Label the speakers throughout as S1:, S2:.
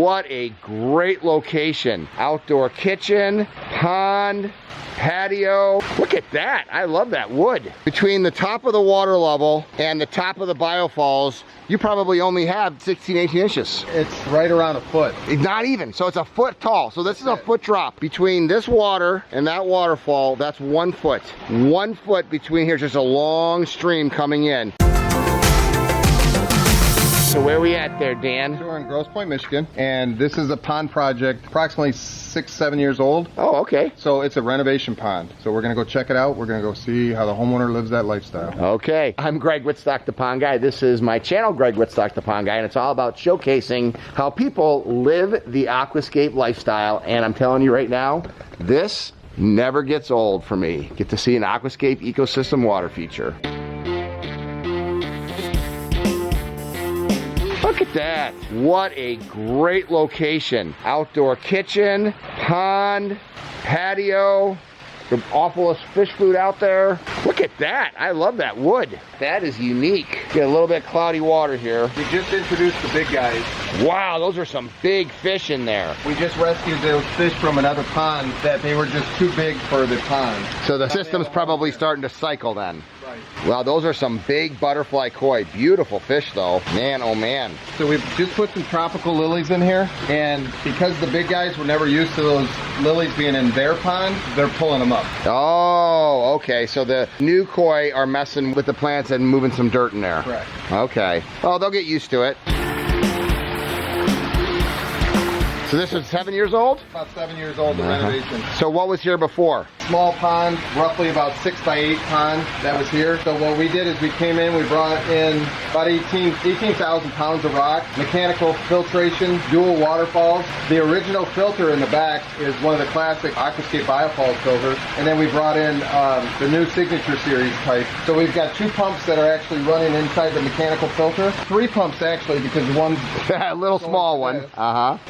S1: What a great location. Outdoor kitchen, pond, patio. Look at that. I love that wood. Between the top of the water level and the top of the biofalls, you probably only have 16, 18 inches.
S2: It's right around a foot.
S1: Not even. So it's a foot tall. So this is a foot drop. Between this water and that waterfall, that's 1 foot. 1 foot between here, just a long stream coming in. So where are we at there, Dan?
S2: So we're in Grosse Pointe, Michigan, and this is a pond project approximately 6, 7 years old.
S1: Oh, okay.
S2: So it's a renovation pond. So we're gonna go check it out. We're gonna go see how the homeowner lives that lifestyle.
S1: Okay. I'm Greg Wittstock, the Pond Guy. This is my channel, Greg Wittstock, the Pond Guy, and it's all about showcasing how people live the aquascape lifestyle. And I'm telling you right now, this never gets old for me. Get to see an aquascape ecosystem water feature. Look at that. What a great location. Outdoor kitchen, pond, patio, the awfulest fish food out there. Look at that. I love that wood. That is unique. Get a little bit cloudy water here.
S2: We just introduced the big guys.
S1: Wow, those are some big fish in there.
S2: We just rescued those fish from another pond that they were just too big for the pond.
S1: So the system's probably starting to cycle then.
S2: Right.
S1: Wow, those are some big butterfly koi. Beautiful fish though. Man, oh man.
S2: So we've just put some tropical lilies in here, and because the big guys were never used to those lilies being in their pond, they're pulling them up.
S1: Oh, okay. So the new koi are messing with the plants and moving some dirt in there.
S2: Correct.
S1: Okay. Well, they'll get used to it. So this is 7 years old?
S2: About 7 years old, the renovation.
S1: So what was here before?
S2: Small pond, roughly about 6 by 8 pond that was here. So what we did is we came in, we brought in about 18,000 pounds of rock, mechanical filtration, dual waterfalls. The original filter in the back is one of the classic Aquascape biofalls filters. And then we brought in the new Signature Series type. So we've got 2 pumps that are actually running inside the mechanical filter. 3 pumps actually, because one's
S1: a little small one.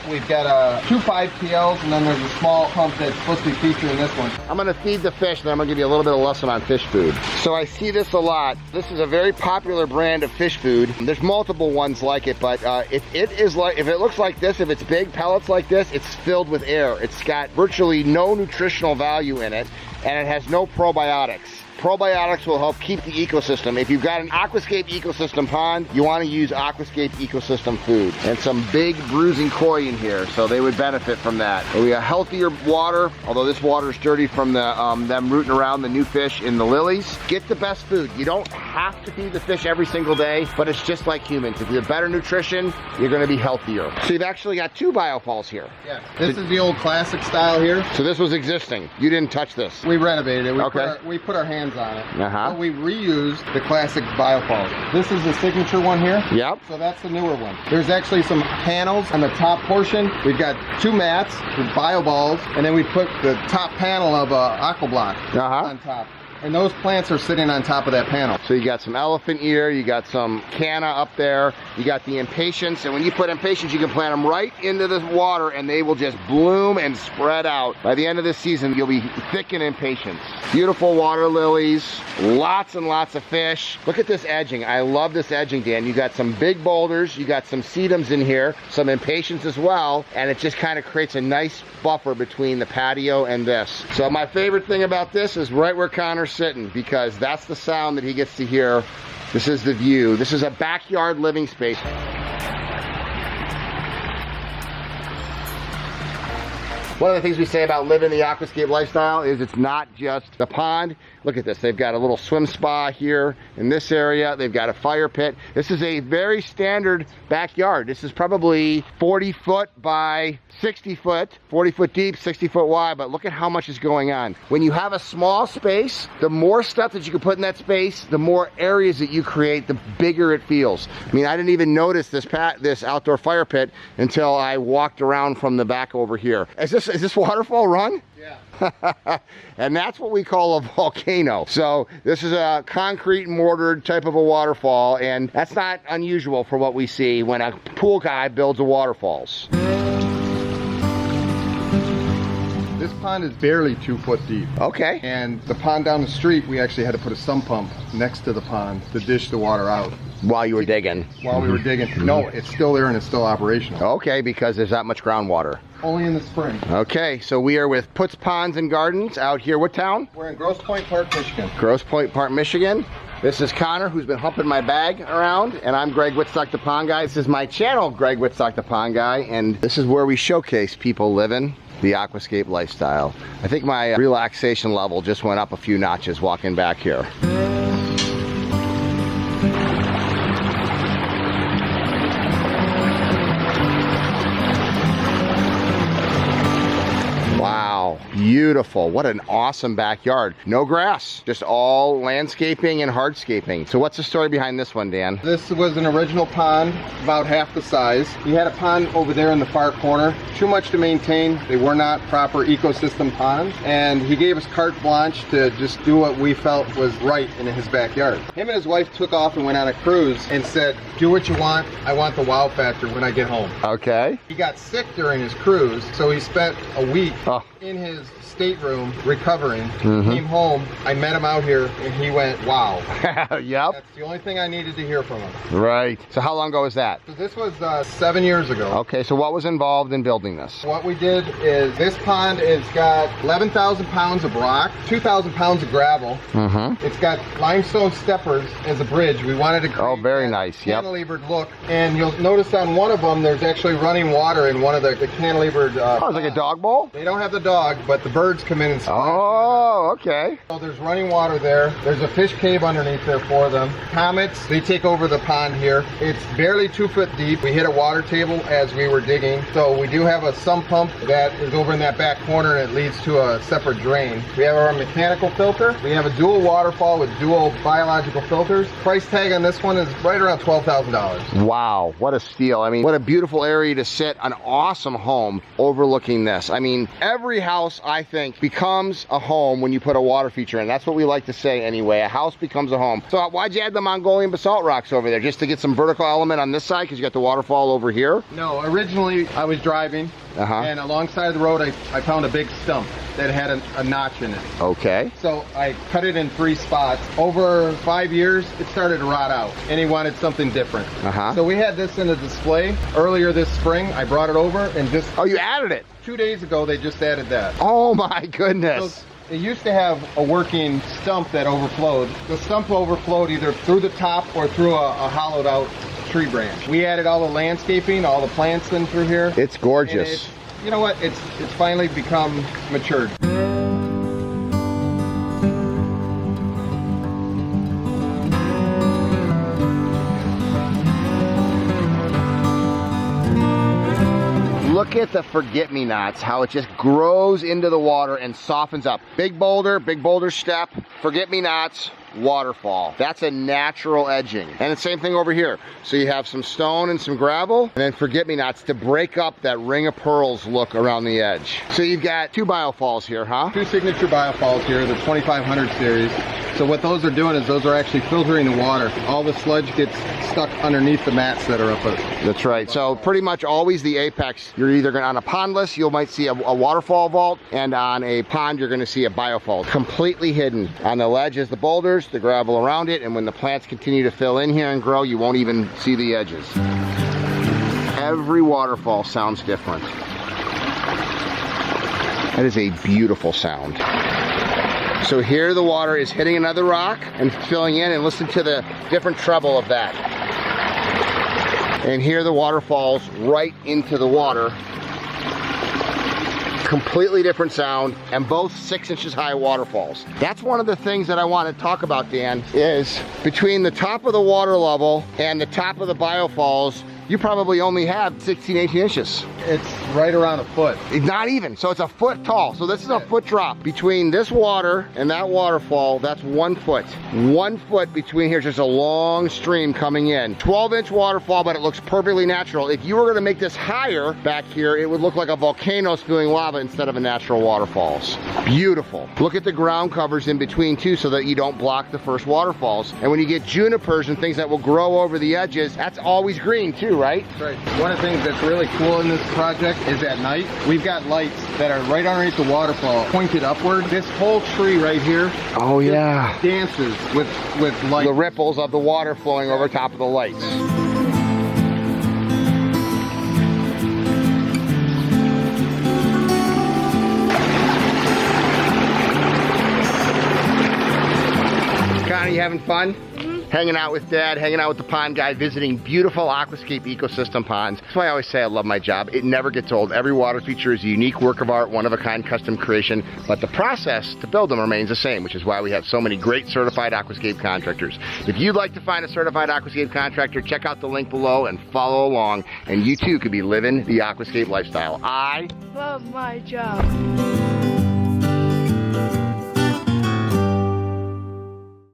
S2: We've got 2 5PLs, and then there's a small pump that's supposed to be featured in this one.
S1: I'm gonna feed the fish, and then I'm gonna give you a little bit of lesson on fish food. So I see this a lot. This is a very popular brand of fish food. There's multiple ones like it, but if it looks like this, if it's big pellets like this, it's filled with air. It's got virtually no nutritional value in it, and it has no probiotics. Probiotics will help keep the ecosystem. If you've got an aquascape ecosystem pond, you want to use aquascape ecosystem food. And some big bruising koi in here, so they would benefit from that. We have healthier water, although this water is dirty from the them rooting around the new fish in the lilies. Get the best food. You don't have to feed the fish every single day, but it's just like humans. If you have better nutrition, you're going to be healthier. So you've actually got 2 biofalls here.
S2: Yeah. This is the old classic style here.
S1: So this was existing. You didn't touch this.
S2: We renovated it.
S1: Okay.
S2: We put our hands on it. But we reused the classic biofalls. This is the signature one here.
S1: Yep.
S2: So that's the newer one. There's actually some panels on the top portion. We've got 2 mats with bio balls, and then we put the top panel of aqua block on top. And those plants are sitting on top of that panel.
S1: So you got some elephant ear, you got some canna up there, you got the impatiens, and when you put impatiens, you can plant them right into the water and they will just bloom and spread out. By the end of this season, you'll be thick in impatiens. Beautiful water lilies, lots and lots of fish. Look at this edging. I love this edging, Dan. You got some big boulders, you got some sedums in here, some impatiens as well, and it just kind of creates a nice buffer between the patio and this. So my favorite thing about this is right where Connor's sitting, because that's the sound that he gets to hear. This is the view. This is a backyard living space. One of the things we say about living the aquascape lifestyle is it's not just the pond. Look at this. They've got a little swim spa here in this area. They've got a fire pit. This is a very standard backyard. This is probably 40 foot by 60 foot, 40 foot deep, 60 foot wide, but look at how much is going on. When you have a small space, the more stuff that you can put in that space, the more areas that you create, the bigger it feels. I mean, I didn't even notice this outdoor fire pit until I walked around from the back over here. Is this waterfall run?
S2: Yeah.
S1: And that's what we call a volcano. So this is a concrete mortared type of a waterfall, and that's not unusual for what we see when a pool guy builds a waterfalls.
S2: This pond is barely 2 foot deep.
S1: Okay.
S2: And the pond down the street, we actually had to put a sump pump next to the pond to dish the water out.
S1: While you were digging.
S2: While we were digging. No, it's still there and it's still operational.
S1: Okay, because there's that much groundwater.
S2: Only in the spring.
S1: Okay, so we are with Puts Ponds and Gardens out here. What town?
S2: We're in Grosse Pointe Park, Michigan.
S1: Grosse Pointe Park, Michigan. This is Connor, who's been humping my bag around, and I'm Greg Wittstock, the Pond Guy. This is my channel, Greg Wittstock, the Pond Guy, and this is where we showcase people living the aquascape lifestyle. I think my relaxation level just went up a few notches walking back here. Wow, beautiful. What an awesome backyard. No grass, just all landscaping and hardscaping. So what's the story behind this one, Dan?
S2: This was an original pond, about half the size. He had a pond over there in the far corner. Too much to maintain. They were not proper ecosystem ponds. And he gave us carte blanche to just do what we felt was right in his backyard. Him and his wife took off and went on a cruise and said, do what you want. I want the wow factor when I get home.
S1: Okay.
S2: He got sick during his cruise, so he spent a week in his stateroom recovering. Came home, I met him out here, and he went, wow.
S1: Yep.
S2: That's the only thing I needed to hear from him.
S1: Right. So how long ago was that?
S2: So this was 7 years ago.
S1: Okay, so what was involved in building this?
S2: What we did is this pond has got 11,000 pounds of rock, 2,000 pounds of gravel. It's got limestone steppers as a bridge. We wanted to create
S1: very nice.
S2: cantilevered look. And you'll notice on one of them, there's actually running water in one of the cantilevered
S1: it's like a dog bowl?
S2: They don't have the dog, but the birds come in and splash.
S1: Oh, okay.
S2: So there's running water there. There's a fish cave underneath there for them. Comets, they take over the pond here. It's barely 2 foot deep. We hit a water table as we were digging. So we do have a sump pump that is over in that back corner and it leads to a separate drain. We have our mechanical filter. We have a dual waterfall with dual biological filters. Price tag on this one is right around $12,000.
S1: Wow, what a steal. I mean, what a beautiful area to sit, an awesome home overlooking this. I mean, every house, I think, becomes a home when you put a water feature in. That's what we like to say anyway. A house becomes a home. So why'd you add the Mongolian basalt rocks over there? Just to get some vertical element on this side because you got the waterfall over here?
S2: No, originally I was driving and alongside the road I found a big stump that had a notch in it. Okay. So I cut it in 3 spots. Over 5 years, it started to rot out and he wanted something different. So we had this in a display earlier this spring. I brought it over and just...
S1: Oh, you added it?
S2: 2 days ago, they just added that.
S1: Oh my goodness.
S2: So it used to have a working stump that overflowed. The stump overflowed either through the top or through a hollowed out tree branch. We added all the landscaping, all the plants in through here.
S1: It's gorgeous.
S2: You know what? It's finally become matured.
S1: Look at the forget-me-nots, how it just grows into the water and softens up. Big boulder step, forget-me-nots, waterfall. That's a natural edging. And the same thing over here. So you have some stone and some gravel, and then forget-me-nots to break up that ring of pearls look around the edge. So you've got 2 biofalls here, huh?
S2: 2 signature biofalls here, the 2500 series. So what those are doing is those are actually filtering the water. All the sludge gets stuck underneath the mats that are up there.
S1: That's right. So pretty much always the apex, you're either going on a pondless, you might see a waterfall vault, and on a pond, you're going to see a biofall. Completely hidden. On the ledge is the boulders, the gravel around it, and when the plants continue to fill in here and grow, you won't even see the edges. Every waterfall sounds different. That is a beautiful sound. So here the water is hitting another rock and filling in, and listen to the different treble of that. And here the water falls right into the water. Completely different sound, and both 6 inches high waterfalls. That's one of the things that I want to talk about, Dan, is between the top of the water level and the top of the biofalls, you probably only have 16, 18 inches.
S2: It's right around a foot.
S1: Not even, so it's a foot tall. So this is a foot drop. Between this water and that waterfall, that's 1 foot. 1 foot between here, just a long stream coming in. 12-inch waterfall, but it looks perfectly natural. If you were gonna make this higher back here, it would look like a volcano spewing lava instead of a natural waterfalls. Beautiful. Look at the ground covers in between too, so that you don't block the first waterfalls. And when you get junipers and things that will grow over the edges, that's always green too, right?
S2: That's right. One of the things that's really cool in this project is at night, we've got lights that are right underneath the waterfall, pointed upward. This whole tree right here
S1: Oh yeah.
S2: dances with light.
S1: The ripples of the water flowing over top of the lights. Connie, you having fun? Hanging out with Dad, hanging out with the pond guy, visiting beautiful aquascape ecosystem ponds. That's why I always say I love my job. It never gets old. Every water feature is a unique work of art, one-of-a-kind custom creation, but the process to build them remains the same, which is why we have so many great certified aquascape contractors. If you'd like to find a certified aquascape contractor, check out the link below and follow along, and you too could be living the aquascape lifestyle. I
S3: love my job.